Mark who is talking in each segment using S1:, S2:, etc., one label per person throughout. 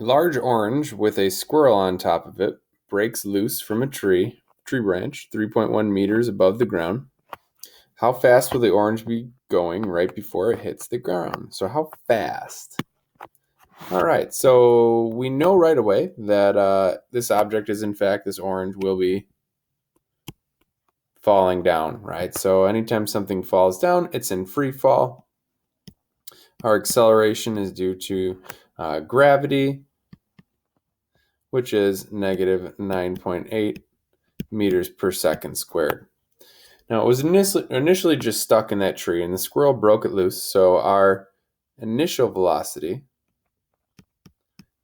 S1: A large orange with a squirrel on top of it breaks loose from a tree branch 3.1 meters above the ground. How fast will the orange be going right before it hits the ground? So how fast? All right, so we know right away that this object is, in fact, this orange will be falling down, right? So anytime something falls down, it's in free fall. Our acceleration is due to gravity, which is negative 9.8 meters per second squared. Now, it was initially just stuck in that tree, and the squirrel broke it loose, so our initial velocity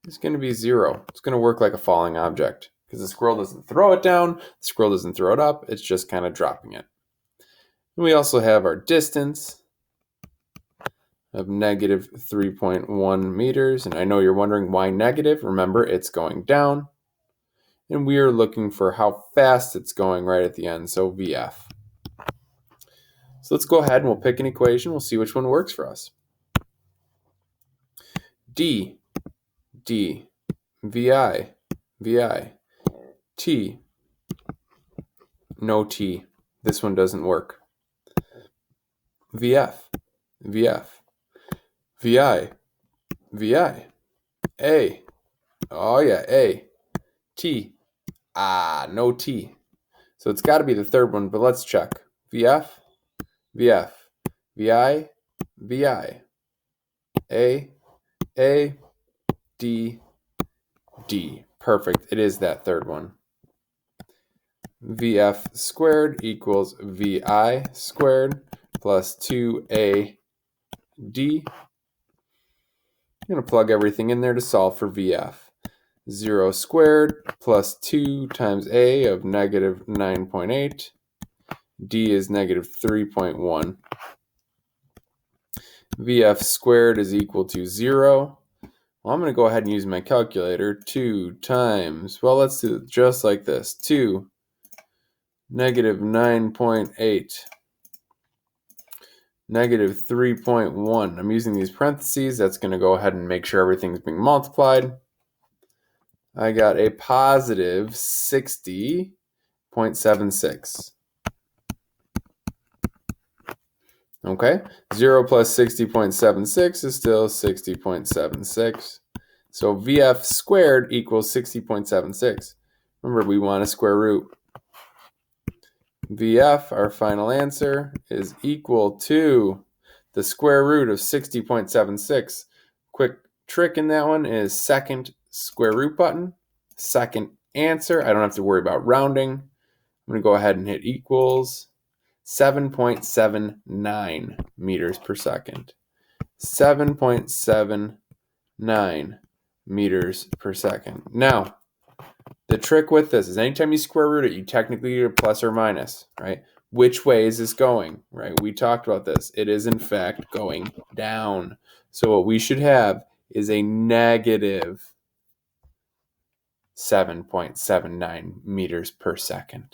S1: is going to be 0. It's going to work like a falling object because the squirrel doesn't throw it down, the squirrel doesn't throw it up, it's just kind of dropping it. And we also have our distance of negative 3.1 meters, and I know you're wondering why negative. Remember, it's going down, and we are looking for how fast it's going right at the end, so VF. So let's go ahead and we'll pick an equation. We'll see which one works for us. D, VI, T, no T. This one doesn't work. VF, VI, A. Oh yeah, A. T, no T. So it's got to be the third one, but let's check. VI, A, D. Perfect. It is that third one. VF squared equals VI squared plus 2AD. I'm going to plug everything in there to solve for VF. 0 squared plus 2 times A of negative 9.8. D is negative 3.1. VF squared is equal to 0. Well, I'm going to go ahead and use my calculator. 2 times, well, let's do it just like this. 2 negative 9.8 negative 3.1. I'm using these parentheses. That's going to go ahead and make sure everything's being multiplied. I got a positive 60.76. Okay, 0 plus 60.76 is still 60.76. So VF squared equals 60.76. Remember, we want a square root. VF, our final answer, is equal to the square root of 60.76. Quick trick in that one is second square root button, second answer. I don't have to worry about rounding. I'm going to go ahead and hit equals 7.79 meters per second. 7.79 meters per second. Now, the trick with this is anytime you square root it, you technically get a plus or minus, right? Which way is this going, right? We talked about this. It is, in fact, going down. So what we should have is a negative 7.79 meters per second.